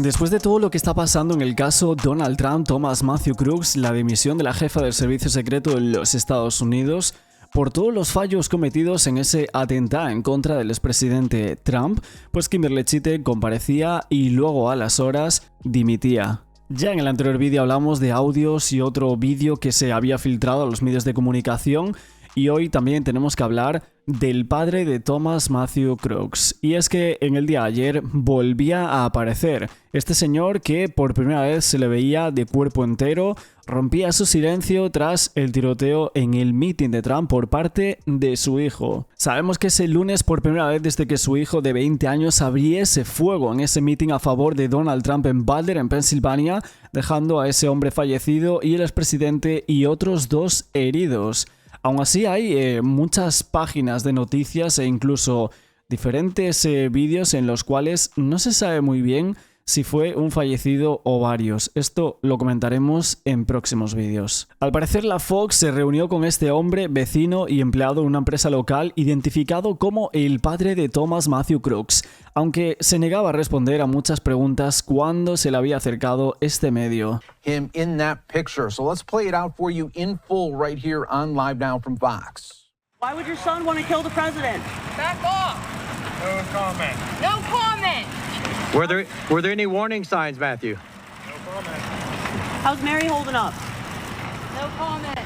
Después de todo lo que está pasando en el caso Donald Trump, Thomas Matthew Crooks, la dimisión de la jefa del Servicio Secreto de los Estados Unidos, por todos los fallos cometidos en ese atentado en contra del expresidente Trump, pues Kimberly Chittick comparecía y luego a las horas dimitía. Ya en el anterior vídeo hablamos de audios y otro vídeo que se había filtrado a los medios de comunicación, y hoy también tenemos que hablar del padre de Thomas Matthew Crooks. Y es que en el día de ayer volvía a aparecer este señor que por primera vez se le veía de cuerpo entero, rompía su silencio tras el tiroteo en el meeting de Trump por parte de su hijo. Sabemos que es el lunes por primera vez desde que su hijo de 20 años abriese fuego en ese meeting a favor de Donald Trump en Butler, en Pensilvania, dejando a ese hombre fallecido y el expresidente y otros 2 heridos. Aún así hay muchas páginas de noticias e incluso diferentes vídeos en los cuales no se sabe muy bien si fue un fallecido o varios. Esto lo comentaremos en próximos vídeos. Al parecer la Fox se reunió con este hombre, vecino y empleado de una empresa local, identificado como el padre de Thomas Matthew Crooks, aunque se negaba a responder a muchas preguntas cuando se le había acercado este medio. Him in that picture. So let's play it out for you in full right here on Live Now from Fox. Why would your son want to kill the president? Back off. No comment. No comment. Were there any warning signs, Matthew? No comment. How's Mary holding up? No comment.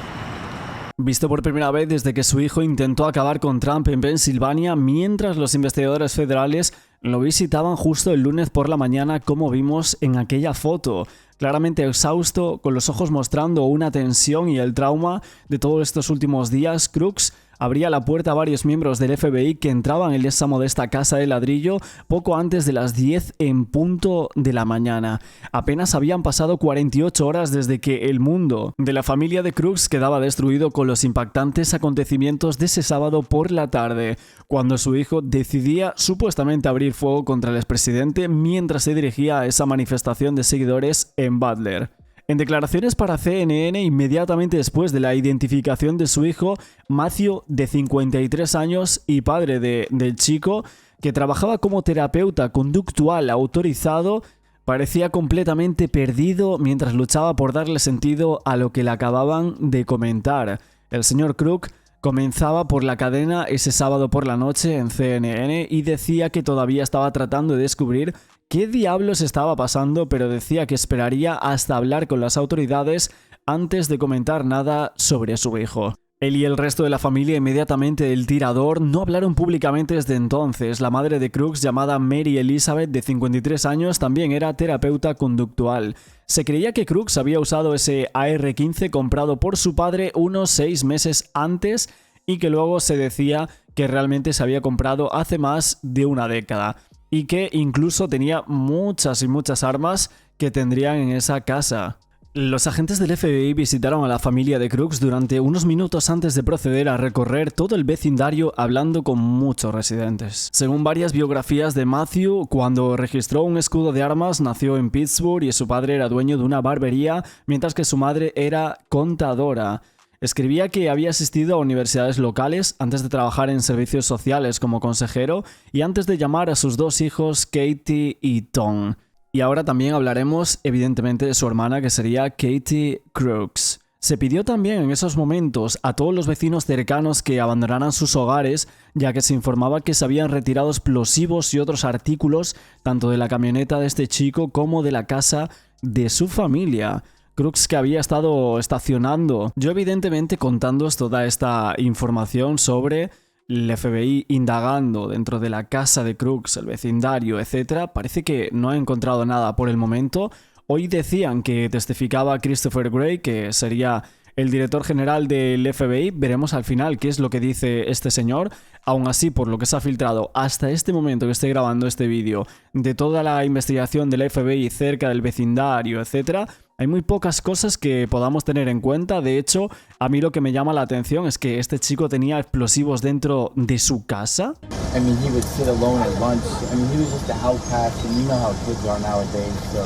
Visto por primera vez desde que su hijo intentó acabar con Trump en Pensilvania, mientras los investigadores federales lo visitaban justo el lunes por la mañana, como vimos en aquella foto. Claramente exhausto, con los ojos mostrando una tensión y el trauma de todos estos últimos días, Crooks abría la puerta a varios miembros del FBI que entraban en esa modesta casa de ladrillo poco antes de las 10 en punto de la mañana. Apenas habían pasado 48 horas desde que el mundo de la familia de Crooks quedaba destruido con los impactantes acontecimientos de ese sábado por la tarde, cuando su hijo decidía supuestamente abrir fuego contra el expresidente mientras se dirigía a esa manifestación de seguidores en Butler. En declaraciones para CNN, inmediatamente después de la identificación de su hijo, Matthew, de 53 años y padre del chico, que trabajaba como terapeuta conductual autorizado, parecía completamente perdido mientras luchaba por darle sentido a lo que le acababan de comentar. El señor Crook comenzaba por la cadena ese sábado por la noche en CNN y decía que todavía estaba tratando de descubrir qué diablos estaba pasando, pero decía que esperaría hasta hablar con las autoridades antes de comentar nada sobre su hijo. Él y el resto de la familia inmediatamente del tirador no hablaron públicamente desde entonces. La madre de Crooks, llamada Mary Elizabeth, de 53 años, también era terapeuta conductual. Se creía que Crooks había usado ese AR-15 comprado por su padre unos 6 meses antes y que luego se decía que realmente se había comprado hace más de una década. Y que incluso tenía muchas y muchas armas que tendrían en esa casa. Los agentes del FBI visitaron a la familia de Crooks durante unos minutos antes de proceder a recorrer todo el vecindario hablando con muchos residentes. Según varias biografías de Matthew, cuando registró un escudo de armas nació en Pittsburgh y su padre era dueño de una barbería, mientras que su madre era contadora. Escribía que había asistido a universidades locales antes de trabajar en servicios sociales como consejero y antes de llamar a sus 2 hijos, Katie y Tom. Y ahora también hablaremos, evidentemente, de su hermana, que sería Katie Crooks. Se pidió también en esos momentos a todos los vecinos cercanos que abandonaran sus hogares, ya que se informaba que se habían retirado explosivos y otros artículos, tanto de la camioneta de este chico como de la casa de su familia. Crooks, que había estado estacionando. Yo evidentemente contándoos toda esta información sobre el FBI indagando dentro de la casa de Crooks, el vecindario, etc. Parece que no ha encontrado nada por el momento. Hoy decían que testificaba Christopher Wray, que sería el director general del FBI. Veremos al final qué es lo que dice este señor. Aún así, por lo que se ha filtrado hasta este momento que estoy grabando este vídeo, de toda la investigación del FBI cerca del vecindario, etc., hay muy pocas cosas que podamos tener en cuenta. De hecho, a mí lo que me llama la atención es que este chico tenía explosivos dentro de su casa. I mean, he would sit alone at lunch. I mean, he was just an outcast, and you know how kids are nowadays. So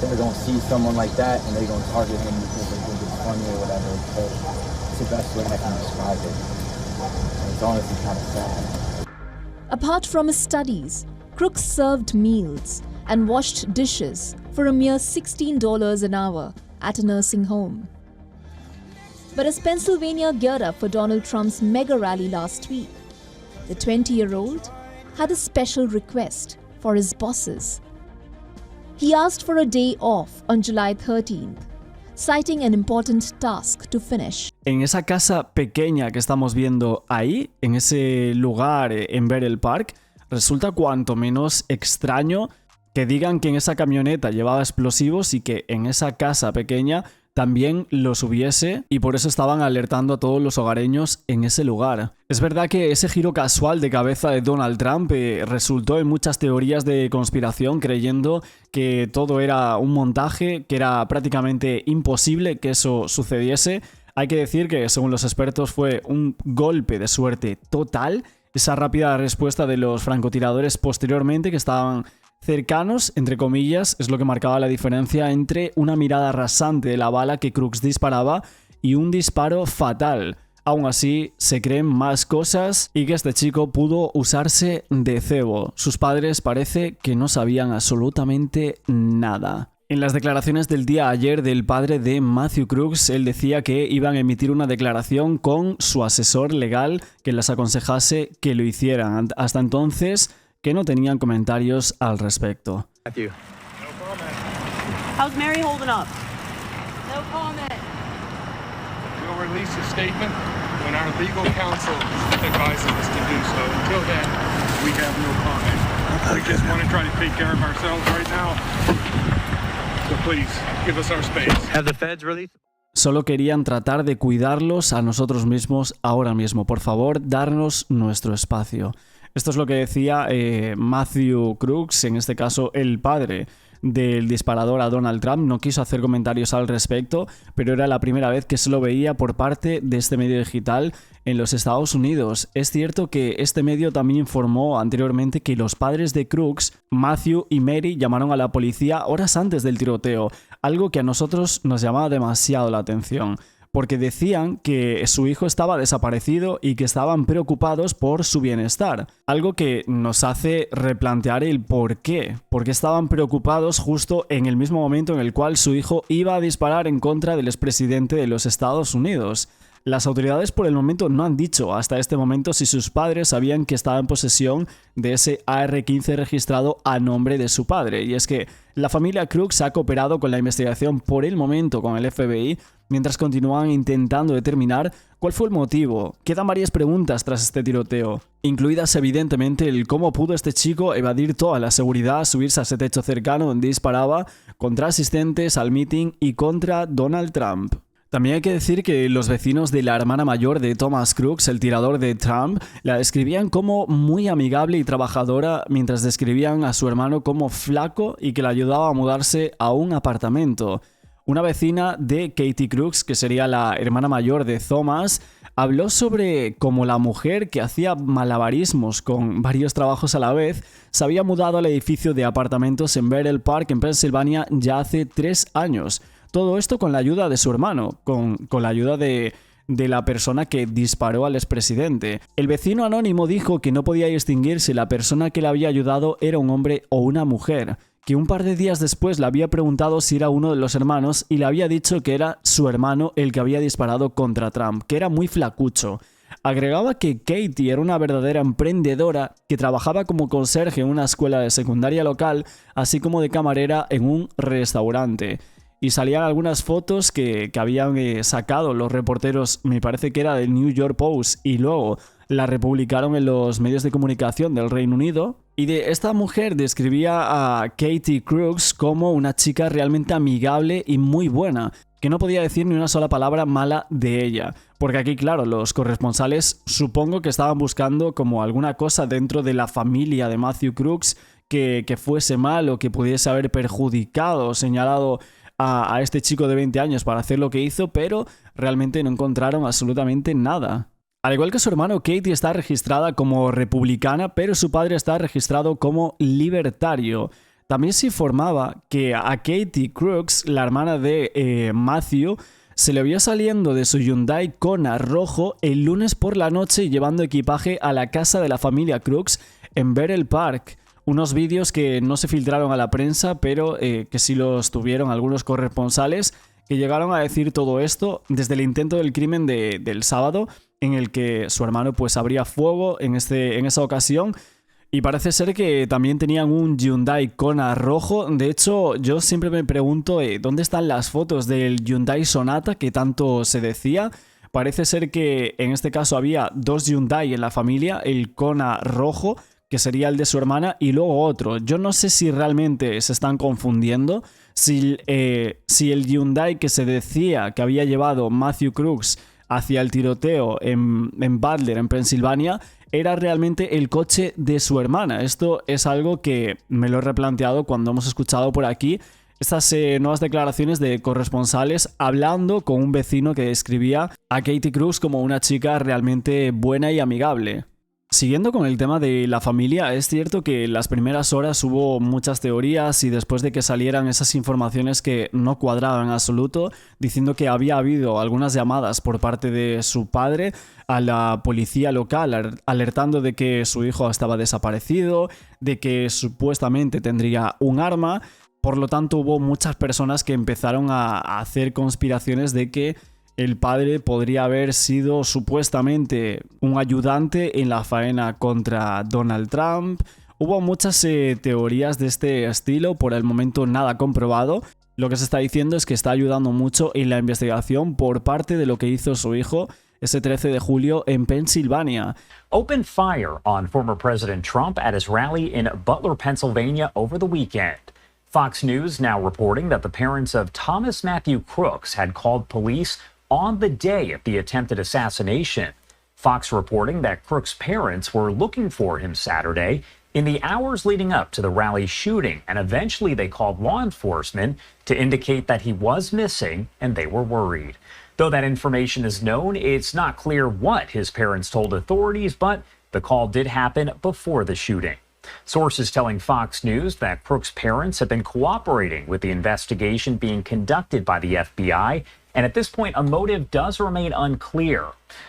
they're gonna see someone like that, and they're gonna target him because they think it's funny or whatever. So it's the best way I can describe it. And it's honestly kind of sad. Apart from his studies, Crooks served meals, and washed dishes for a mere $16 an hour at a nursing home. But as Pennsylvania geared up for Donald Trump's mega rally last week, the 20-year-old had a special request for his bosses. He asked for a day off on July 13th, citing an important task to finish. En esa casa pequeña que estamos viendo ahí, en ese lugar en Bell Park, resulta cuanto menos extraño que digan que en esa camioneta llevaba explosivos y que en esa casa pequeña también los hubiese, y por eso estaban alertando a todos los hogareños en ese lugar. Es verdad que ese giro casual de cabeza de Donald Trump resultó en muchas teorías de conspiración, creyendo que todo era un montaje, que era prácticamente imposible que eso sucediese. Hay que decir que, según los expertos, fue un golpe de suerte total, esa rápida respuesta de los francotiradores posteriormente, que estaban cercanos, entre comillas, es lo que marcaba la diferencia entre una mirada rasante de la bala que Crooks disparaba y un disparo fatal. Aún así, se creen más cosas y que este chico pudo usarse de cebo. Sus padres parece que no sabían absolutamente nada. En las declaraciones del día ayer del padre de Matthew Crooks, él decía que iban a emitir una declaración con su asesor legal que les aconsejase que lo hicieran. Hasta entonces, que no tenían comentarios al respecto. Matthew. No comment. How's Mary holding up? No comment. We'll release a statement when our legal counsel advises us to do so. Until then, we have no comment. We just want to try to take care of ourselves right now. So please, give us our space. Have the feds released? Solo querían tratar de cuidarlos a nosotros mismos ahora mismo. Por favor, darnos nuestro espacio. Esto es lo que decía Matthew Crooks, en este caso el padre del disparador a Donald Trump. No quiso hacer comentarios al respecto, pero era la primera vez que se lo veía por parte de este medio digital en los Estados Unidos. Es cierto que este medio también informó anteriormente que los padres de Crooks, Matthew y Mary, llamaron a la policía horas antes del tiroteo, algo que a nosotros nos llamaba demasiado la atención, porque decían que su hijo estaba desaparecido y que estaban preocupados por su bienestar. Algo que nos hace replantear el por qué. Porque estaban preocupados justo en el mismo momento en el cual su hijo iba a disparar en contra del expresidente de los Estados Unidos. Las autoridades por el momento no han dicho hasta este momento si sus padres sabían que estaba en posesión de ese AR-15 registrado a nombre de su padre. Y es que la familia Crooks ha cooperado con la investigación por el momento con el FBI, mientras continúan intentando determinar cuál fue el motivo. Quedan varias preguntas tras este tiroteo, incluidas evidentemente el cómo pudo este chico evadir toda la seguridad, subirse a ese techo cercano donde disparaba contra asistentes al meeting y contra Donald Trump. También hay que decir que los vecinos de la hermana mayor de Thomas Crooks, el tirador de Trump, la describían como muy amigable y trabajadora, mientras describían a su hermano como flaco y que le ayudaba a mudarse a un apartamento. Una vecina de Katie Crooks, que sería la hermana mayor de Thomas, habló sobre cómo la mujer que hacía malabarismos con varios trabajos a la vez se había mudado al edificio de apartamentos en Bell Park, en Pensilvania, ya hace 3 años. Todo esto con la ayuda de su hermano, con la ayuda de la persona que disparó al expresidente. El vecino anónimo dijo que no podía distinguir si la persona que le había ayudado era un hombre o una mujer, que un par de días después le había preguntado si era uno de los hermanos y le había dicho que era su hermano el que había disparado contra Trump, que era muy flacucho. Agregaba que Katie era una verdadera emprendedora que trabajaba como conserje en una escuela de secundaria local, así como de camarera en un restaurante. Y salían algunas fotos que habían sacado los reporteros, me parece que era del New York Post, y luego la republicaron en los medios de comunicación del Reino Unido. Y de esta mujer describía a Katie Crooks como una chica realmente amigable y muy buena, que no podía decir ni una sola palabra mala de ella. Porque aquí, claro, los corresponsales supongo que estaban buscando como alguna cosa dentro de la familia de Matthew Crooks que fuese mal o que pudiese haber perjudicado o señalado a este chico de 20 años para hacer lo que hizo, pero realmente no encontraron absolutamente nada. Al igual que su hermano, Katie está registrada como republicana, pero su padre está registrado como libertario. También se informaba que a Katie Crooks, la hermana de Matthew, se le vio saliendo de su Hyundai Kona rojo el lunes por la noche y llevando equipaje a la casa de la familia Crooks en Bell Park. unos vídeos que no se filtraron a la prensa, pero que sí los tuvieron algunos corresponsales que llegaron a decir todo esto desde el intento del crimen del sábado, en el que su hermano pues abría fuego en esa ocasión. Y parece ser que también tenían un Hyundai Kona rojo. De hecho, yo siempre me pregunto ¿dónde están las fotos del Hyundai Sonata que tanto se decía? Parece ser que en este caso había 2 Hyundai en la familia, el Kona rojo, que sería el de su hermana, y luego otro. Yo no sé si realmente se están confundiendo, si el Hyundai que se decía que había llevado Matthew Crooks hacia el tiroteo en Butler, en Pensilvania, era realmente el coche de su hermana. Esto es algo que me lo he replanteado cuando hemos escuchado por aquí estas nuevas declaraciones de corresponsales hablando con un vecino que describía a Katie Crooks como una chica realmente buena y amigable. Siguiendo con el tema de la familia, es cierto que en las primeras horas hubo muchas teorías y después de que salieran esas informaciones que no cuadraban en absoluto, diciendo que había habido algunas llamadas por parte de su padre a la policía local alertando de que su hijo estaba desaparecido, de que supuestamente tendría un arma. Por lo tanto, hubo muchas personas que empezaron a hacer conspiraciones de que el padre podría haber sido supuestamente un ayudante en la faena contra Donald Trump. Hubo muchas teorías de este estilo, por el momento nada comprobado. Lo que se está diciendo es que está ayudando mucho en la investigación por parte de lo que hizo su hijo ese 13 de julio en Pensilvania. Opened fire on former President Trump at his rally in Butler, Pennsylvania over the weekend. Fox News now reporting that the parents of Thomas Matthew Crooks had called police on the day of the attempted assassination. Fox reporting that Crooks' parents were looking for him Saturday in the hours leading up to the rally shooting, and eventually they called law enforcement to indicate that he was missing and they were worried. Though that information is known, it's not clear what his parents told authorities, but the call did happen before the shooting. Sources telling Fox News that Crooks' parents have been cooperating with the investigation being conducted by the FBI, and at this point, a motive does remain unclear.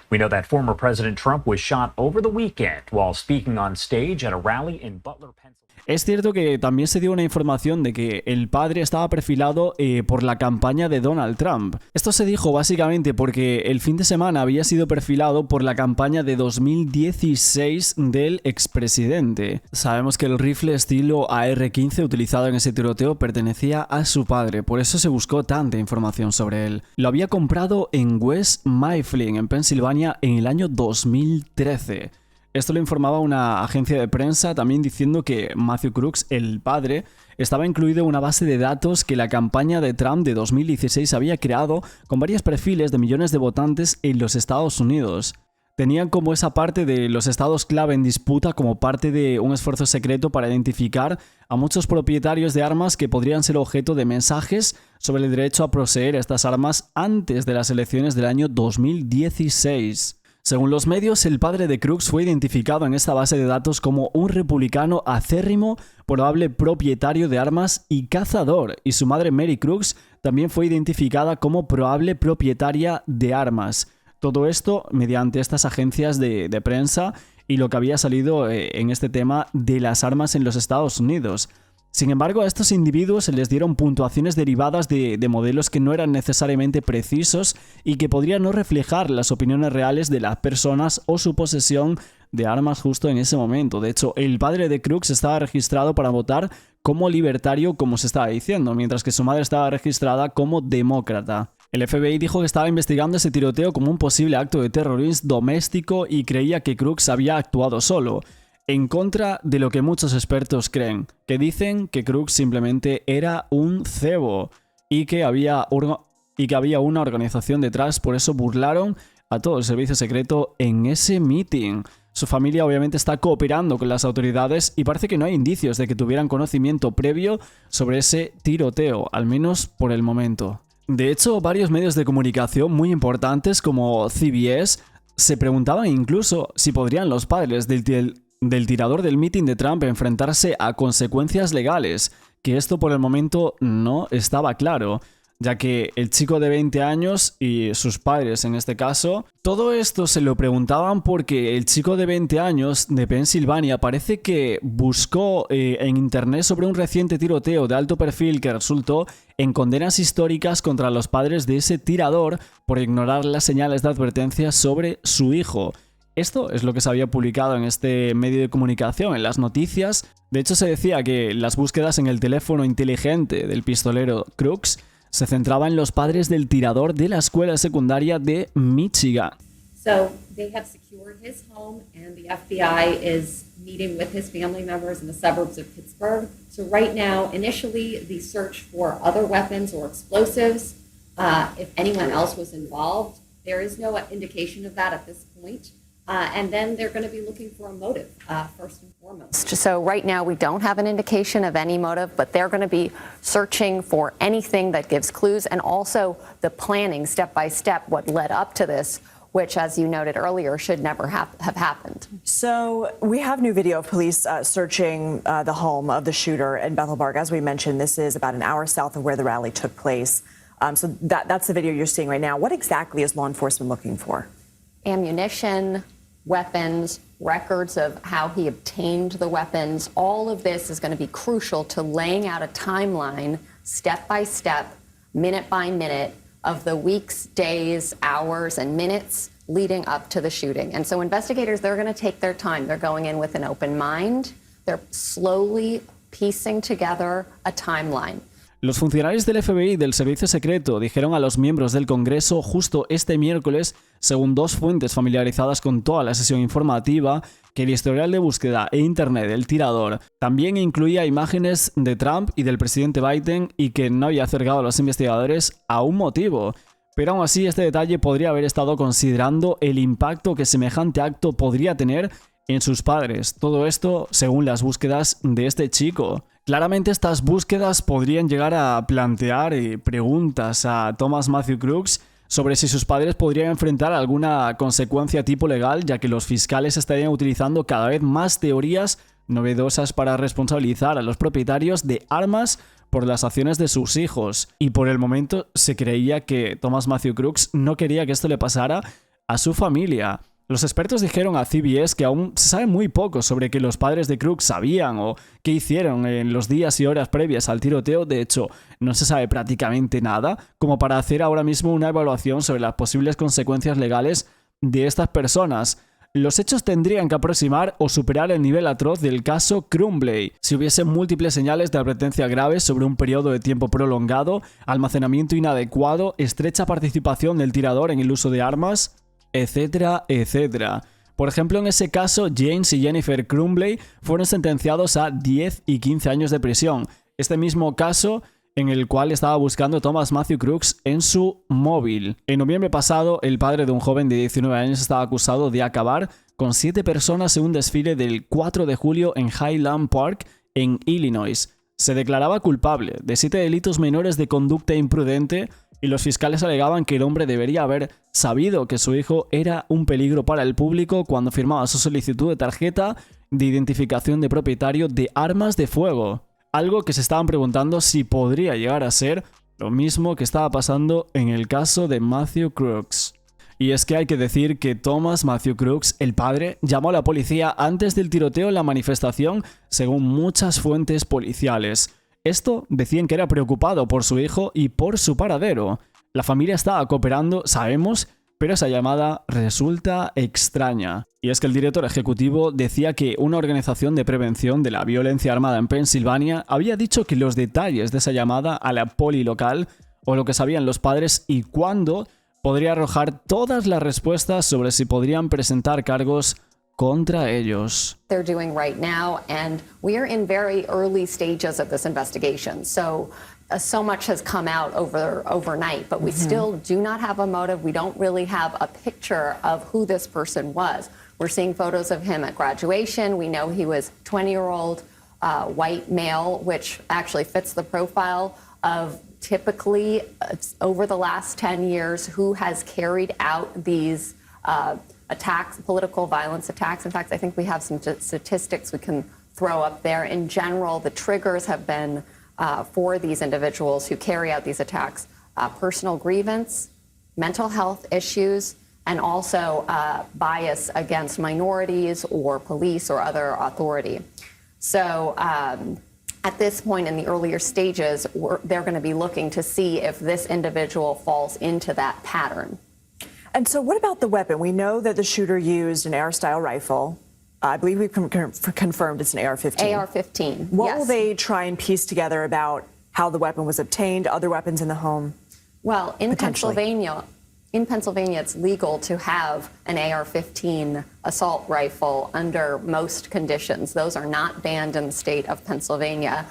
We know that former President Trump was shot over the weekend while speaking on stage at a rally in Butler, Pennsylvania. Es cierto que también se dio una información de que el padre estaba perfilado por la campaña de Donald Trump. Esto se dijo básicamente porque el fin de semana había sido perfilado por la campaña de 2016 del expresidente. Sabemos que el rifle estilo AR-15 utilizado en ese tiroteo pertenecía a su padre, por eso se buscó tanta información sobre él. Lo había comprado en West Mifflin, en Pensilvania, en el año 2013. Esto lo informaba una agencia de prensa, también diciendo que Matthew Crooks, el padre, estaba incluido en una base de datos que la campaña de Trump de 2016 había creado con varios perfiles de millones de votantes en los Estados Unidos. Tenían como esa parte de los estados clave en disputa como parte de un esfuerzo secreto para identificar a muchos propietarios de armas que podrían ser objeto de mensajes sobre el derecho a poseer estas armas antes de las elecciones del año 2016. Según los medios, el padre de Crooks fue identificado en esta base de datos como un republicano acérrimo, probable propietario de armas y cazador, y su madre Mary Crooks también fue identificada como probable propietaria de armas. Todo esto mediante estas agencias de prensa y lo que había salido en este tema de las armas en los Estados Unidos. Sin embargo, a estos individuos se les dieron puntuaciones derivadas de modelos que no eran necesariamente precisos y que podrían no reflejar las opiniones reales de las personas o su posesión de armas justo en ese momento. De hecho, el padre de Crooks estaba registrado para votar como libertario, como se estaba diciendo, mientras que su madre estaba registrada como demócrata. El FBI dijo que estaba investigando ese tiroteo como un posible acto de terrorismo doméstico y creía que Crooks había actuado solo, en contra de lo que muchos expertos creen, que dicen que Crooks simplemente era un cebo y que había una organización detrás, por eso burlaron a todo el servicio secreto en ese meeting. Su familia obviamente está cooperando con las autoridades y parece que no hay indicios de que tuvieran conocimiento previo sobre ese tiroteo, al menos por el momento. De hecho, varios medios de comunicación muy importantes como CBS se preguntaban incluso si podrían los padres del tirador del mitin de Trump enfrentarse a consecuencias legales, que esto por el momento no estaba claro. ya que el chico de 20 años y sus padres en este caso, todo esto se lo preguntaban porque el chico de 20 años de Pensilvania parece que buscó en internet sobre un reciente tiroteo de alto perfil que resultó en condenas históricas contra los padres de ese tirador por ignorar las señales de advertencia sobre su hijo. Esto es lo que se había publicado en este medio de comunicación, en las noticias. De hecho, se decía que las búsquedas en el teléfono inteligente del pistolero Crooks se centraba en los padres del tirador de la escuela secundaria de Michigan. So they have secured his home, and the FBI is meeting with his family members in the suburbs of Pittsburgh. So right now, initially, the search for other weapons or explosives, if anyone else was involved, there is no indication of that at this point. And then they're going to be looking for a motive, first and foremost. So right now we don't have an indication of any motive, but they're going to be searching for anything that gives clues, and also the planning step by step, what led up to this, which, as you noted earlier, should never have happened. So we have new video of police searching the home of the shooter in Bethelbarg. As we mentioned, this is about an hour south of where the rally took place. So that's the video you're seeing right now. What exactly is law enforcement looking for? Ammunition, weapons, records of how he obtained the weapons. All of this is going to be crucial to laying out a timeline, step by step, minute by minute, of the weeks, days, hours, and minutes leading up to the shooting. And so investigators, they're going to take their time. They're going in with an open mind. They're slowly piecing together a timeline. Los funcionarios del FBI y del Servicio Secreto dijeron a los miembros del Congreso justo este miércoles, según dos fuentes familiarizadas con toda la sesión informativa, que el historial de búsqueda e internet del tirador también incluía imágenes de Trump y del presidente Biden y que no había acercado a los investigadores a un motivo. Pero aún así, este detalle podría haber estado considerando el impacto que semejante acto podría tener en sus padres. Todo esto según las búsquedas de este chico. Claramente estas búsquedas podrían llegar a plantear preguntas a Thomas Matthew Crooks sobre si sus padres podrían enfrentar alguna consecuencia tipo legal, ya que los fiscales estarían utilizando cada vez más teorías novedosas para responsabilizar a los propietarios de armas por las acciones de sus hijos. Y por el momento se creía que Thomas Matthew Crooks no quería que esto le pasara a su familia. Los expertos dijeron a CBS que aún se sabe muy poco sobre qué los padres de Crooks sabían o qué hicieron en los días y horas previas al tiroteo. De hecho, no se sabe prácticamente nada como para hacer ahora mismo una evaluación sobre las posibles consecuencias legales de estas personas. Los hechos tendrían que aproximar o superar el nivel atroz del caso Crumbley si hubiese múltiples señales de advertencia graves sobre un periodo de tiempo prolongado, almacenamiento inadecuado, estrecha participación del tirador en el uso de armas, etcétera, etcétera. Por ejemplo, en ese caso, James y Jennifer Crumbley fueron sentenciados a 10 y 15 años de prisión. Este mismo caso en el cual estaba buscando Thomas Matthew Crooks en su móvil. En noviembre pasado, el padre de un joven de 19 años estaba acusado de acabar con 7 personas en un desfile del 4 de julio en Highland Park, en Illinois. Se declaraba culpable de 7 delitos menores de conducta imprudente y los fiscales alegaban que el hombre debería haber sabido que su hijo era un peligro para el público cuando firmaba su solicitud de tarjeta de identificación de propietario de armas de fuego. Algo que se estaban preguntando si podría llegar a ser lo mismo que estaba pasando en el caso de Matthew Crooks. Y es que hay que decir que Thomas Matthew Crooks, el padre, llamó a la policía antes del tiroteo en la manifestación, según muchas fuentes policiales. Esto decían que era preocupado por su hijo y por su paradero. La familia estaba cooperando, sabemos, pero esa llamada resulta extraña. Y es que el director ejecutivo decía que una organización de prevención de la violencia armada en Pensilvania había dicho que los detalles de esa llamada a la poli local, o lo que sabían los padres y cuándo, podría arrojar todas las respuestas sobre si podrían presentar cargos contra ellos. They're doing right now, and we are in very early stages of this investigation. So much has come out overnight, but we still do not have a motive. We don't really have a picture of who this person was. We're seeing photos of him at graduation. We know he was 20-year-old white male, which actually fits the profile of typically over the last 10 years who has carried out these attacks, political violence attacks. In fact, I think we have some statistics we can throw up there. In general, the triggers have been for these individuals who carry out these attacks personal grievance, mental health issues, and also bias against minorities or police or other authority. So at this point in the earlier stages, they're going to be looking to see if this individual falls into that pattern. And so what about the weapon? We know that the shooter used an AR-style rifle. I believe we've confirmed it's an AR-15. AR-15, What yes. will they try and piece together about how the weapon was obtained, other weapons in the home? Well, in Pennsylvania, it's legal to have an AR-15 assault rifle under most conditions. Those are not banned in the state of Pennsylvania,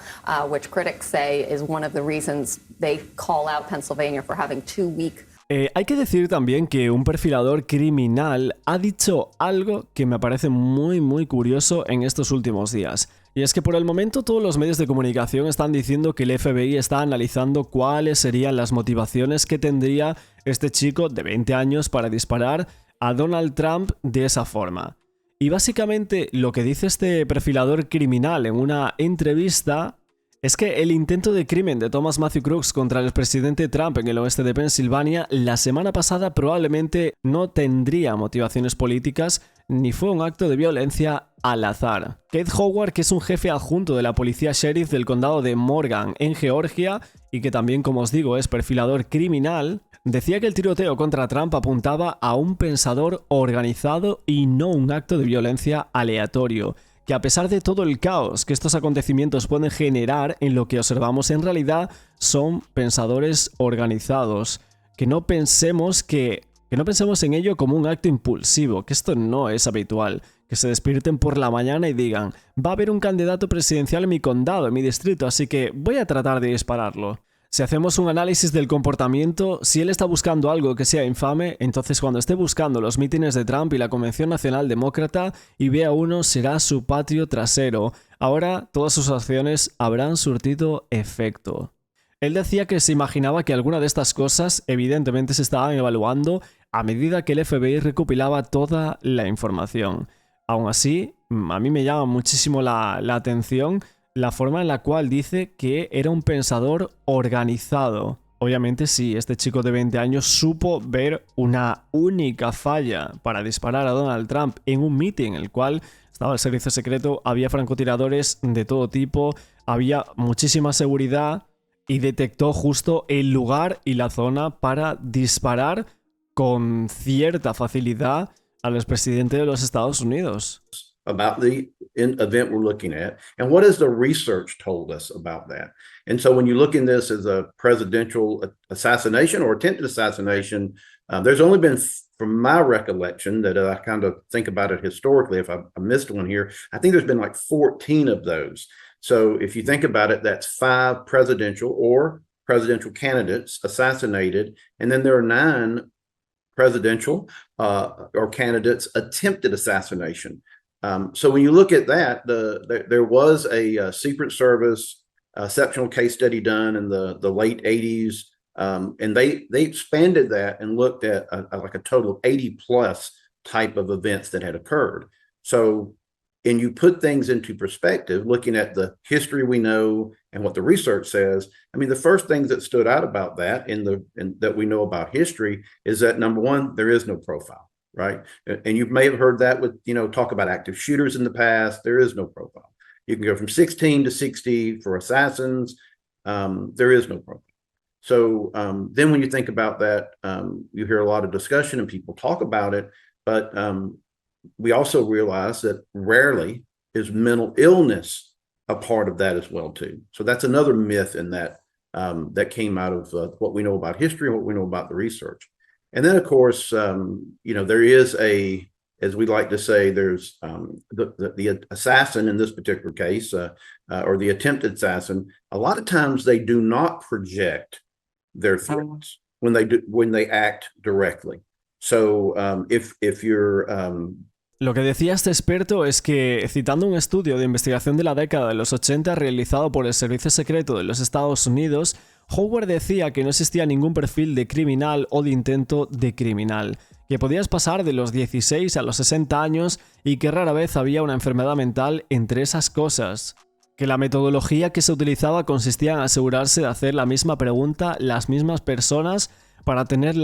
which critics say is one of the reasons they call out Pennsylvania for having too weak. Hay que decir también que un perfilador criminal ha dicho algo que me parece muy curioso en estos últimos días. Y es que por el momento todos los medios de comunicación están diciendo que el FBI está analizando cuáles serían las motivaciones que tendría este chico de 20 años para disparar a Donald Trump de esa forma. Y básicamente lo que dice este perfilador criminal en una entrevista es que el intento de crimen de Thomas Matthew Crooks contra el expresidente Trump en el oeste de Pensilvania la semana pasada probablemente no tendría motivaciones políticas ni fue un acto de violencia al azar. Keith Howard, que es un jefe adjunto de la policía sheriff del condado de Morgan en Georgia y que también, como os digo, es perfilador criminal, decía que el tiroteo contra Trump apuntaba a un pensador organizado y no un acto de violencia aleatorio. Que a pesar de todo el caos que estos acontecimientos pueden generar, en lo que observamos en realidad son pensadores organizados. Que no pensemos en ello como un acto impulsivo, que esto no es habitual. Que se despierten por la mañana y digan, va a haber un candidato presidencial en mi condado, en mi distrito, así que voy a tratar de dispararlo. Si hacemos un análisis del comportamiento, si él está buscando algo que sea infame, entonces cuando esté buscando los mítines de Trump y la Convención Nacional Demócrata y vea uno, será su patio trasero. Ahora todas sus acciones habrán surtido efecto. Él decía que se imaginaba que alguna de estas cosas evidentemente se estaban evaluando a medida que el FBI recopilaba toda la información. Aún así, a mí me llama muchísimo la atención la forma en la cual dice que era un pensador organizado. Obviamente sí, este chico de 20 años supo ver una única falla para disparar a Donald Trump en un meeting en el cual estaba el servicio secreto, había francotiradores de todo tipo, había muchísima seguridad y detectó justo el lugar y la zona para disparar con cierta facilidad al expresidente de los Estados Unidos. About the event we're looking at, and what has the research told us about that? And so when you look in this as a presidential assassination or attempted assassination, there's only been, from my recollection, that I kind of think about it historically, if I missed one here, I think there's been like 14 of those. So if you think about it, that's 5 presidential or presidential candidates assassinated, and then there are 9 presidential or candidates attempted assassination. So when you look at that, there was a Secret Service exceptional case study done in the late 80s, and they expanded that and looked at like a total of 80 plus type of events that had occurred. So, and you put things into perspective, looking at the history we know and what the research says. I mean, the first things that stood out about that that we know about history is that, number one, there is no profile. Right. And you may have heard that with, talk about active shooters in the past. There is no profile. You can go from 16 to 60 for assassins. There is no profile. So then when you think about that, you hear a lot of discussion and people talk about it. But we also realize that rarely is mental illness a part of that as well, too. So that's another myth in that that came out of what we know about history and what we know about the research. And then, of course, there is as we like to say, there's the assassin in this particular case, or the attempted assassin. A lot of times they do not project their threats when they act directly. So if you're Lo que decía este experto es que, citando un estudio de investigación de la década de los 80 realizado por el Servicio Secreto de los Estados Unidos, Howard decía que no existía ningún perfil de criminal o de intento de criminal, que podías pasar de los 16 a los 60 años y que rara vez había una enfermedad mental entre esas cosas. que la metodología que se utilizaba consistía en asegurarse de hacer la misma pregunta las mismas personas para tener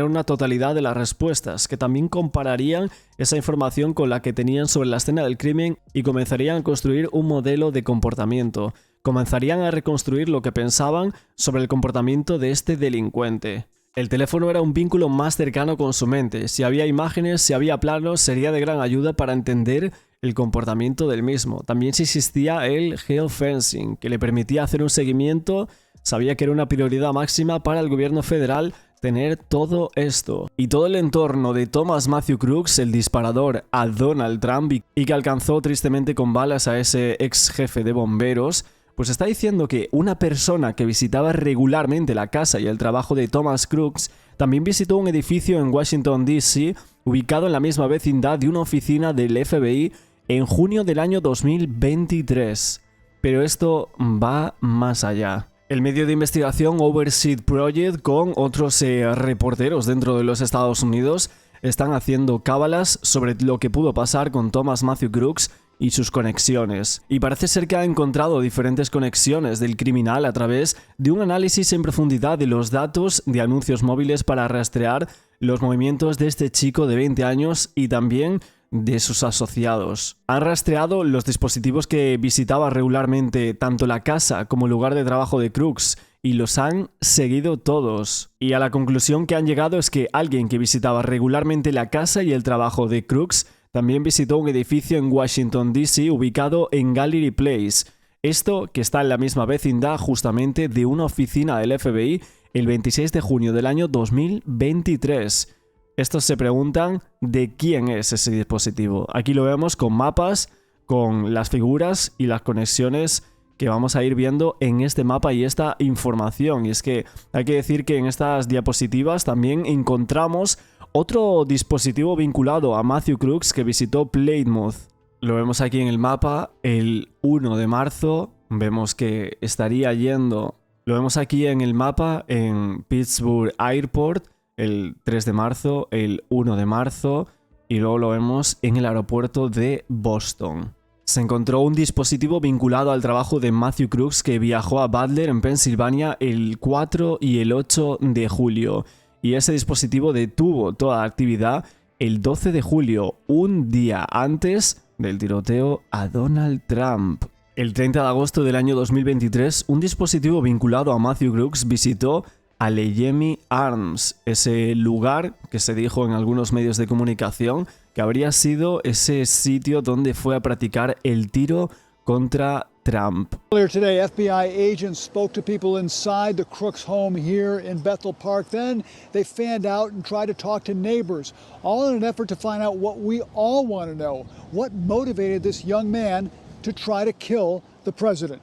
una totalidad de las respuestas, que también compararían esa información con la que tenían sobre la escena del crimen y comenzarían a construir un modelo de comportamiento. Comenzarían a reconstruir lo que pensaban sobre el comportamiento de este delincuente. El teléfono era un vínculo más cercano con su mente. Si había imágenes, si había planos, sería de gran ayuda para entender el comportamiento del mismo. También si existía el geofencing, que le permitía hacer un seguimiento. Sabía que era una prioridad máxima para el gobierno federal tener todo esto. Y todo el entorno de Thomas Matthew Crooks, el disparador a Donald Trump y que alcanzó tristemente con balas a ese ex jefe de bomberos, pues está diciendo que una persona que visitaba regularmente la casa y el trabajo de Thomas Crooks también visitó un edificio en Washington, D.C., ubicado en la misma vecindad de una oficina del FBI en junio del año 2023. Pero esto va más allá. El medio de investigación Overseas Project, con otros reporteros dentro de los Estados Unidos, están haciendo cábalas sobre lo que pudo pasar con Thomas Matthew Crooks y sus conexiones. Y parece ser que ha encontrado diferentes conexiones del criminal a través de un análisis en profundidad de los datos de anuncios móviles para rastrear los movimientos de este chico de 20 años y también de sus asociados. Han rastreado los dispositivos que visitaba regularmente tanto la casa como el lugar de trabajo de Crooks y los han seguido todos. Y a la conclusión que han llegado es que alguien que visitaba regularmente la casa y el trabajo de Crooks también visitó un edificio en Washington, D.C. ubicado en Gallery Place. Esto que está en la misma vecindad justamente de una oficina del FBI el 26 de junio del año 2023. Estos se preguntan de quién es ese dispositivo. Aquí lo vemos con mapas, con las figuras y las conexiones que vamos a ir viendo en este mapa y esta información. Y es que hay que decir que en estas diapositivas también encontramos otro dispositivo vinculado a Matthew Crooks que visitó Plymouth. Lo vemos aquí en el mapa el 1 de marzo. Vemos que estaría yendo. Lo vemos aquí en el mapa en Pittsburgh Airport el 3 de marzo, el 1 de marzo y luego lo vemos en el aeropuerto de Boston. Se encontró un dispositivo vinculado al trabajo de Matthew Crooks que viajó a Butler, en Pensilvania, el 4 y el 8 de julio. Y ese dispositivo detuvo toda la actividad el 12 de julio, un día antes del tiroteo a Donald Trump. El 30 de agosto del año 2023, un dispositivo vinculado a Matthew Crooks visitó Allegheny Arms, ese lugar que se dijo en algunos medios de comunicación que habría sido ese sitio donde fue a practicar el tiro contra Trump. Earlier today, FBI agents spoke to people inside the Crooks home here in Bethel Park. Then they fanned out and tried to talk to neighbors, all in an effort to find out what we all want to know. What motivated this young man to try to kill the president?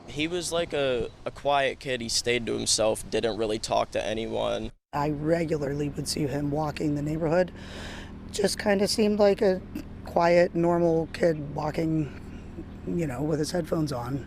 He was like a quiet kid. He stayed to himself, didn't really talk to anyone. I regularly would see him walking the neighborhood. Just kind of seemed like a quiet, normal kid walking, you know, with his headphones on.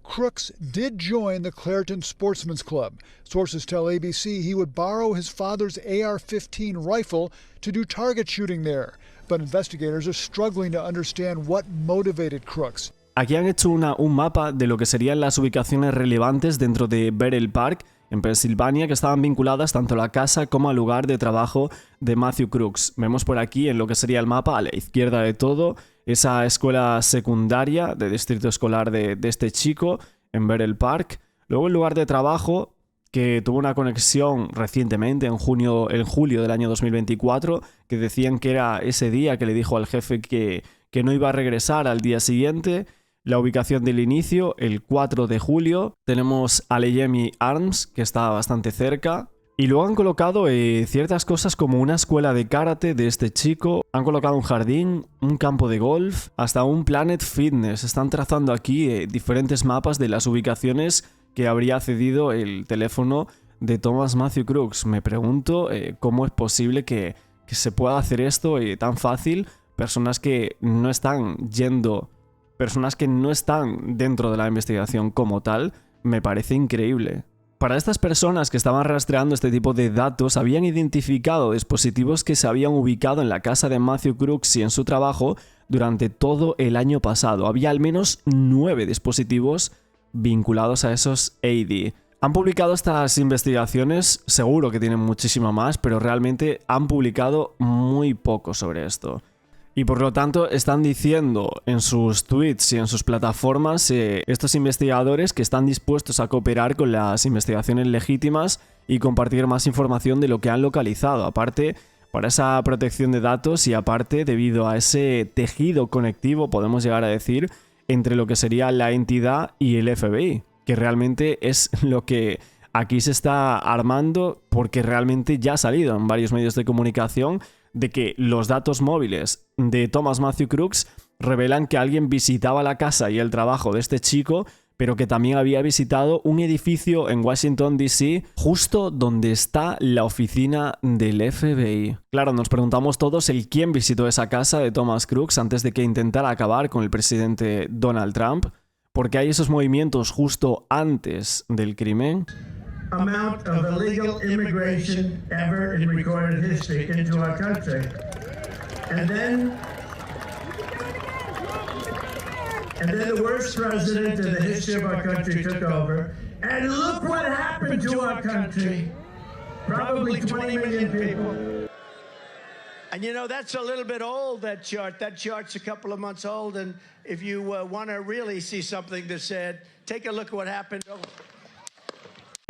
Crooks did join the Clairton Sportsman's Club. Sources tell ABC he would borrow his father's AR-15 rifle to do target shooting there. But investigators are struggling to understand what motivated Crooks. Aquí han hecho un mapa de lo que serían las ubicaciones relevantes dentro de Bethel Park, en Pensilvania, que estaban vinculadas tanto a la casa como al lugar de trabajo de Matthew Crooks. Vemos por aquí en lo que sería el mapa, a la izquierda de todo, esa escuela secundaria de distrito escolar de este chico en Bethel Park. Luego el lugar de trabajo, que tuvo una conexión recientemente, en julio del año 2024, que decían que era ese día que le dijo al jefe que no iba a regresar al día siguiente. La ubicación del inicio, el 4 de julio, tenemos Allegheny Arms, que está bastante cerca. Y luego han colocado ciertas cosas como una escuela de karate de este chico, han colocado un jardín, un campo de golf, hasta un Planet Fitness. Están trazando aquí diferentes mapas de las ubicaciones que habría cedido el teléfono de Thomas Matthew Crooks. Me pregunto cómo es posible que se pueda hacer esto tan fácil. Personas que no están dentro de la investigación como tal, me parece increíble. Para estas personas que estaban rastreando este tipo de datos, habían identificado dispositivos que se habían ubicado en la casa de Matthew Crooks y en su trabajo durante todo el año pasado. Había al menos 9 dispositivos vinculados a esos AD. Han publicado estas investigaciones, seguro que tienen muchísimo más, pero realmente han publicado muy poco sobre esto. Y por lo tanto están diciendo en sus tweets y en sus plataformas estos investigadores que están dispuestos a cooperar con las investigaciones legítimas y compartir más información de lo que han localizado. Aparte, para esa protección de datos y aparte debido a ese tejido conectivo, podemos llegar a decir, entre lo que sería la entidad y el FBI, que realmente es lo que aquí se está armando porque realmente ya ha salido en varios medios de comunicación de que los datos móviles de Thomas Matthew Crooks revelan que alguien visitaba la casa y el trabajo de este chico, pero que también había visitado un edificio en Washington, D.C., justo donde está la oficina del FBI. Claro, nos preguntamos todos el quién visitó esa casa de Thomas Crooks antes de que intentara acabar con el presidente Donald Trump, porque hay esos movimientos justo antes del crimen. Amount of illegal immigration ever in recorded history into our country. And then the worst president in the history of our country took over. And look what happened to our country. Probably 20 million people. And you know, that's a little bit old, that chart. That chart's a couple of months old. And if you want to really see something that's said, take a look at what happened.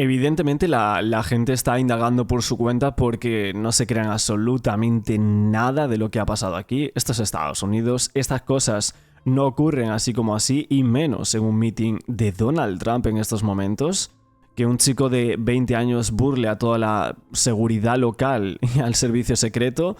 Evidentemente la gente está indagando por su cuenta porque no se crean absolutamente nada de lo que ha pasado aquí. Esto es Estados Unidos, estas cosas no ocurren así como así, y menos en un meeting de Donald Trump en estos momentos. Que un chico de 20 años burle a toda la seguridad local y al servicio secreto,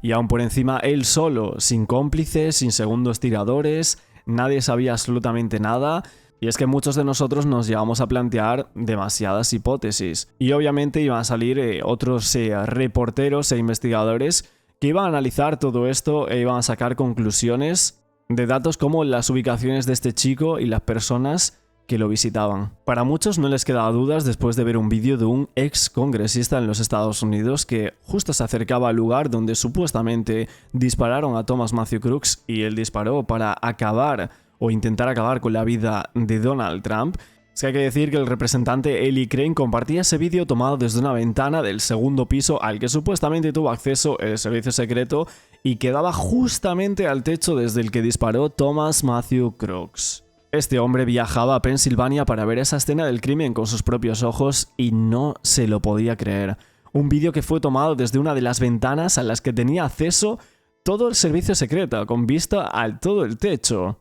y aún por encima él solo, sin cómplices, sin segundos tiradores, nadie sabía absolutamente nada. Y es que muchos de nosotros nos llegamos a plantear demasiadas hipótesis. Y obviamente iban a salir otros reporteros e investigadores que iban a analizar todo esto e iban a sacar conclusiones de datos como las ubicaciones de este chico y las personas que lo visitaban. Para muchos no les quedaba dudas después de ver un vídeo de un ex congresista en los Estados Unidos que justo se acercaba al lugar donde supuestamente dispararon a Thomas Matthew Crooks, y él disparó para acabar o intentar acabar con la vida de Donald Trump. Es que hay que decir que el representante Eli Crane compartía ese vídeo tomado desde una ventana del segundo piso al que supuestamente tuvo acceso el servicio secreto y que daba justamente al techo desde el que disparó Thomas Matthew Crooks. Este hombre viajaba a Pensilvania para ver esa escena del crimen con sus propios ojos y no se lo podía creer. Un vídeo que fue tomado desde una de las ventanas a las que tenía acceso todo el servicio secreto, con vista al todo el techo.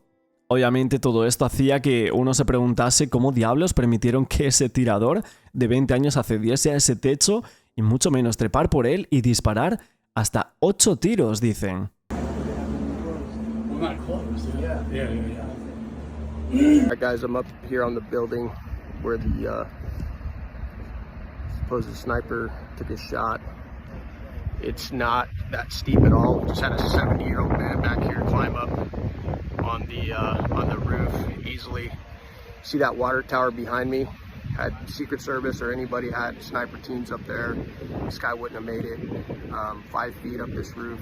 Obviamente todo esto hacía que uno se preguntase cómo diablos permitieron que ese tirador de 20 años accediese a ese techo y mucho menos trepar por él y disparar hasta 8 tiros, dicen. Guys, I'm up here on the building where the supposed sniper took his shot. It's not that steep at all. Just had a 70-year-old man back here climb up on the roof easily. See that water tower behind me? Had Secret Service or anybody had sniper teams up there, this guy wouldn't have made it 5 feet up this roof.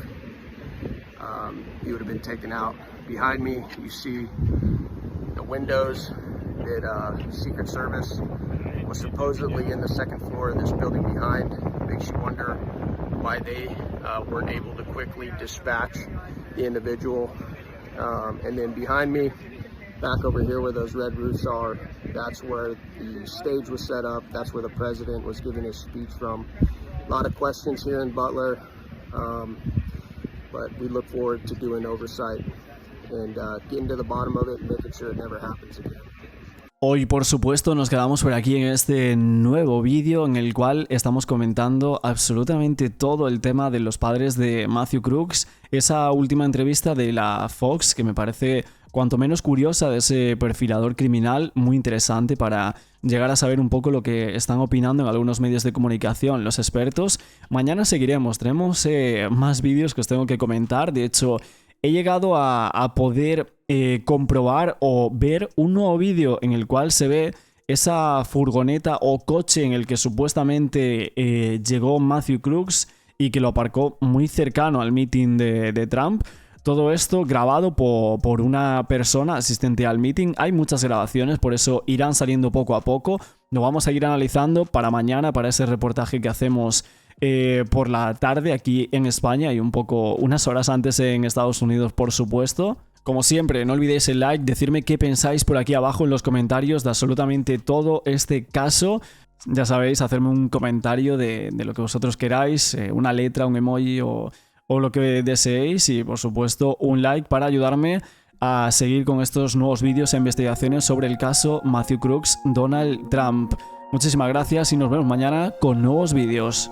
He would have been taken out. Behind me, you see the windows that Secret Service was supposedly in the second floor of this building behind. Makes you wonder why they weren't able to quickly dispatch the individual. And then behind me, back over here where those red roofs are, that's where the stage was set up. That's where the president was giving his speech from. A lot of questions here in Butler, but we look forward to doing oversight and getting to the bottom of it and making sure it never happens again. Hoy, por supuesto, nos quedamos por aquí en este nuevo vídeo en el cual estamos comentando absolutamente todo el tema de los padres de Matthew Crooks, esa última entrevista de la Fox que me parece cuanto menos curiosa, de ese perfilador criminal, muy interesante para llegar a saber un poco lo que están opinando en algunos medios de comunicación los expertos. Mañana seguiremos, tenemos más vídeos que os tengo que comentar. De hecho, he llegado a poder comprobar o ver un nuevo vídeo en el cual se ve esa furgoneta o coche en el que supuestamente llegó Matthew Crooks y que lo aparcó muy cercano al meeting de Trump. Todo esto grabado por una persona asistente al meeting. Hay muchas grabaciones, por eso irán saliendo poco a poco. Lo vamos a ir analizando para mañana, para ese reportaje que hacemos por la tarde aquí en España y un poco unas horas antes en Estados Unidos, por supuesto. Como siempre, no olvidéis el like, decirme qué pensáis por aquí abajo en los comentarios de absolutamente todo este caso. Ya sabéis, hacerme un comentario de lo que vosotros queráis, una letra, un emoji o lo que deseéis, y por supuesto un like para ayudarme a seguir con estos nuevos vídeos e investigaciones sobre el caso Matthew Crooks, Donald Trump. Muchísimas gracias y nos vemos mañana con nuevos vídeos.